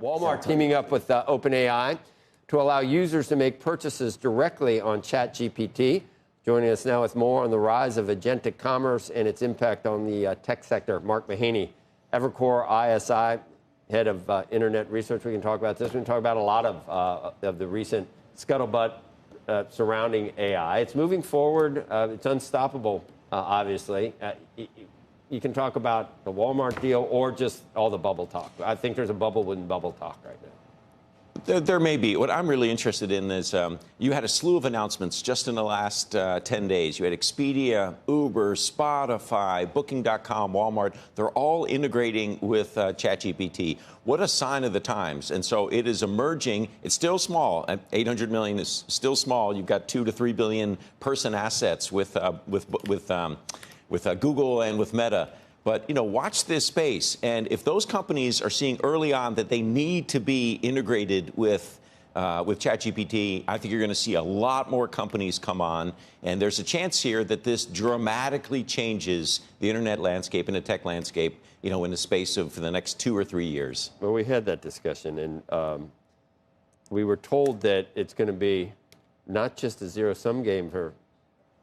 Walmart teaming up with OpenAI to allow users to make purchases directly on ChatGPT. Joining us now with more on the rise of agentic commerce and its impact on the tech sector, Mark Mahaney, Evercore ISI, head of internet research. We can talk about this. We can talk about a lot of the recent scuttlebutt surrounding AI. It's moving forward. It's unstoppable, obviously. You can talk about the Walmart deal or just all the bubble talk. I think there's a bubble within bubble talk right now. There may be. What I'm really interested in is you had a slew of announcements just in the last 10 days. You had Expedia, Uber, Spotify, Booking.com, Walmart. They're all integrating with ChatGPT. What a sign of the times. And so it is emerging. It's still small. 800 million is still small. You've got 2 to 3 billion person assets with Google and with Meta. But, watch this space. And if those companies are seeing early on that they need to be integrated with ChatGPT, I think you're going to see a lot more companies come on. And there's a chance here that this dramatically changes the internet landscape and the tech landscape, in the space of for the next 2 or 3 years. Well, we had that discussion, and we were told that it's going to be not just a zero-sum game for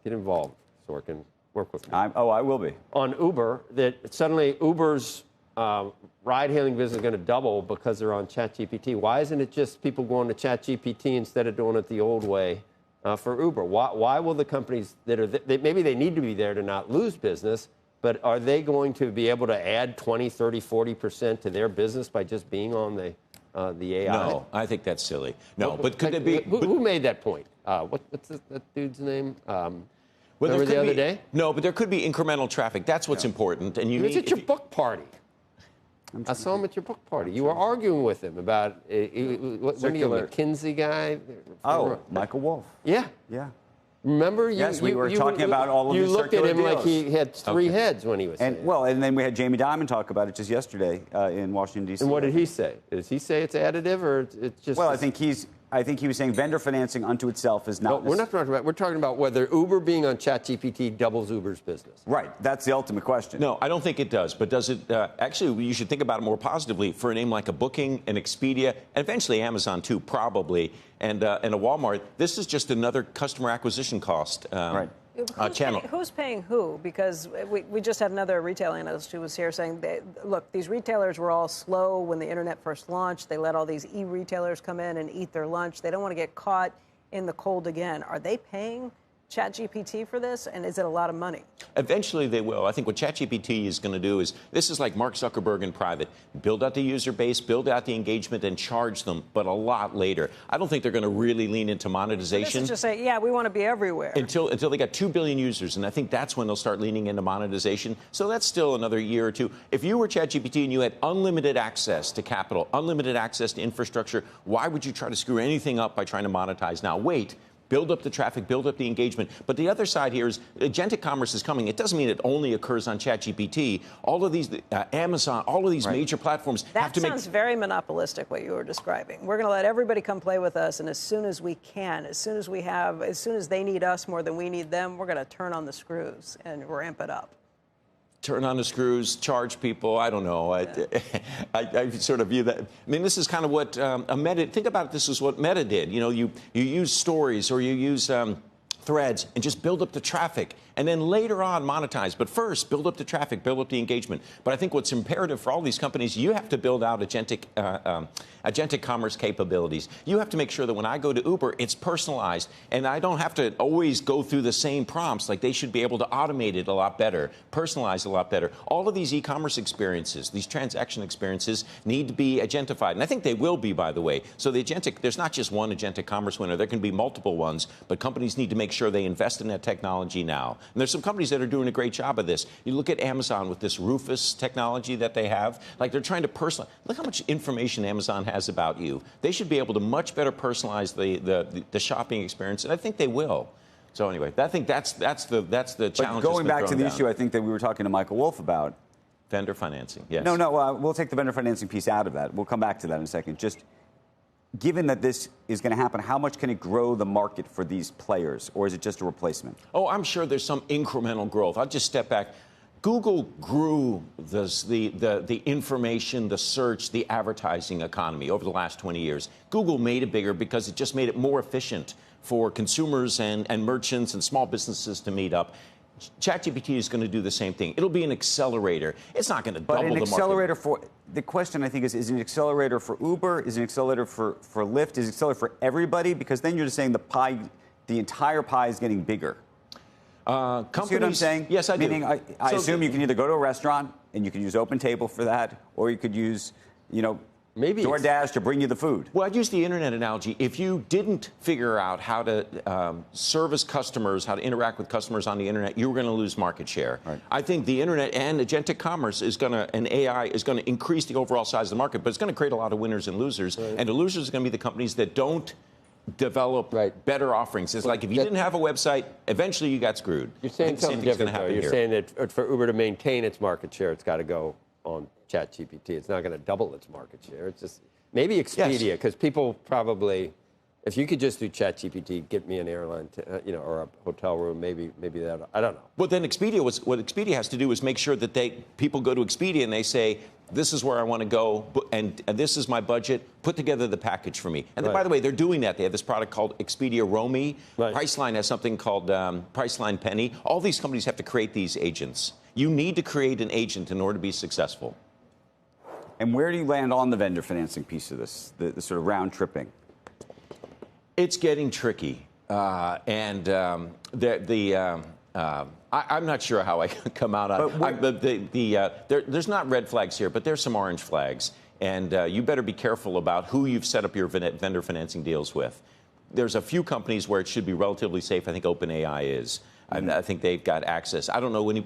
get involved, Sorkin. Work with me. I will be. On Uber, that suddenly Uber's ride-hailing business is going to double because they're on ChatGPT. Why isn't it just people going to ChatGPT instead of doing it the old way for Uber? Why will the companies that are maybe they need to be there to not lose business, but are they going to be able to add 20, 30, 40% to their business by just being on the AI? No, I think that's silly. No, but could it be? Who made that point? What's that dude's name? Well, remember the other day? No, but there could be incremental traffic. That's what's important. And he was at your book party. I saw him at your book party. You were arguing with him about what McKinsey guy. Oh, Michael Wolff. Yeah. Yeah. Remember? Yes, we were talking about all of these circular You looked at him deals. like he had three heads when he was saying it. Well, and then we had Jamie Dimon talk about it just yesterday in Washington, D.C. And what did he say? Does he say it's additive or it's just... Well, I think he was saying vendor financing unto itself is not... No, we're not talking about... We're talking about whether Uber being on ChatGPT doubles Uber's business. Right. That's the ultimate question. No, I don't think it does. But does it... actually, you should think about it more positively. For a name like a Booking, an Expedia, and eventually Amazon, too, probably, and a Walmart, this is just another customer acquisition cost channel. Who's paying who? Because we just had another retail analyst who was here saying, look, these retailers were all slow when the internet first launched. They let all these e-retailers come in and eat their lunch. They don't want to get caught in the cold again. Are they paying ChatGPT for this, and is it a lot of money? Eventually they will. I think what ChatGPT is going to do is, this is like Mark Zuckerberg in private. Build out the user base, build out the engagement, and charge them, but a lot later. I don't think they're going to really lean into monetization. This is just say, yeah, we want to be everywhere. Until they got 2 billion users, and I think that's when they'll start leaning into monetization. So that's still another year or two. If you were ChatGPT and you had unlimited access to capital, unlimited access to infrastructure, why would you try to screw anything up by trying to monetize now? Wait. Build up the traffic, build up the engagement. But the other side here is agentic commerce is coming. It doesn't mean it only occurs on ChatGPT. All of these, Amazon, all of these major platforms have to make... That sounds very monopolistic, what you were describing. We're going to let everybody come play with us, and as soon as we can, as soon as they need us more than we need them, we're going to turn on the screws and ramp it up. Turn on the screws, charge people. I don't know. I sort of view that. I mean, this is kind of what a Meta. Think about it. This is what Meta did. You use stories or you use threads and just build up the traffic, and then later on monetize. But first, build up the traffic, build up the engagement. But I think what's imperative for all these companies, you have to build out agentic commerce capabilities. You have to make sure that when I go to Uber, it's personalized, and I don't have to always go through the same prompts. Like, they should be able to automate it a lot better, personalize a lot better. All of these e-commerce experiences, these transaction experiences, need to be agentified, and I think they will be, by the way. So the agentic, there's not just one agentic commerce winner. There can be multiple ones, but companies need to make sure they invest in that technology now. And there's some companies that are doing a great job of this. You look at Amazon with this Rufus technology that they have. Like, they're trying to personalize. Look how much information Amazon has about you. They should be able to much better personalize the shopping experience, and I think they will. So anyway, I think that's the challenge. But going back to the issue, I think that we were talking to Michael Wolff about. Vendor financing, yes. No, we'll take the vendor financing piece out of that. We'll come back to that in a second. Just given that this is going to happen, how much can it grow the market for these players, or is it just a replacement? Oh, I'm sure there's some incremental growth. I'll just step back. Google grew the information, the search, the advertising economy over the last 20 years. Google made it bigger because it just made it more efficient for consumers and merchants and small businesses to meet up. ChatGPT is going to do the same thing. It'll be an accelerator. It's not going to double the market. But an accelerator for, the question I think is it an accelerator for Uber? Is it an accelerator for Lyft? Is it an accelerator for everybody? Because then you're just saying the entire pie is getting bigger. Companies, see what I'm saying? Yes, I do. Meaning, I assume you can either go to a restaurant and you can use OpenTable for that, or you could use, maybe DoorDash to bring you the food. Well, I'd use the internet analogy. If you didn't figure out how to service customers, how to interact with customers on the internet, you were going to lose market share. Right. I think the internet and agentic commerce and AI is going to increase the overall size of the market, but it's going to create a lot of winners and losers. Right. And the losers are going to be the companies that don't develop better offerings. It's like if you didn't have a website, eventually you got screwed. You're saying something different, though. You're saying that for Uber to maintain its market share, it's got to go on ChatGPT. It's not going to double its market share. It's just maybe Expedia, because people probably, if you could just do ChatGPT, get me an airline, or a hotel room, maybe that. I don't know. Well, then what Expedia has to do is make sure that people go to Expedia and they say, this is where I want to go, and this is my budget. Put together the package for me. And by the way, they're doing that. They have this product called Expedia Romy. Right. Priceline has something called Priceline Penny. All these companies have to create these agents. You need to create an agent in order to be successful. And where do you land on the vendor financing piece of this, the sort of round tripping? It's getting tricky, I'm not sure how I come out on it. There's not red flags here, but there's some orange flags. And you better be careful about who you've set up your vendor financing deals with. There's a few companies where it should be relatively safe. I think OpenAI is. I think they've got access. I don't know when.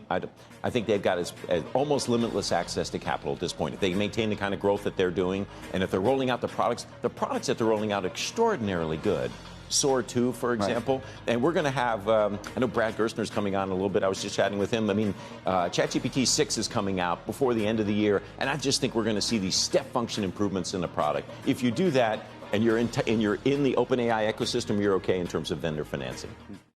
I think they've got almost limitless access to capital at this point. If they maintain the kind of growth that they're doing, and if they're rolling out the products that they're rolling out are extraordinarily good. Soar 2, for example. Right. And we're going to have, I know Brad Gerstner's coming on in a little bit. I was just chatting with him. I mean, ChatGPT 6 is coming out before the end of the year, and I just think we're going to see these step function improvements in the product. If you do that and you're in the OpenAI ecosystem, you're okay in terms of vendor financing.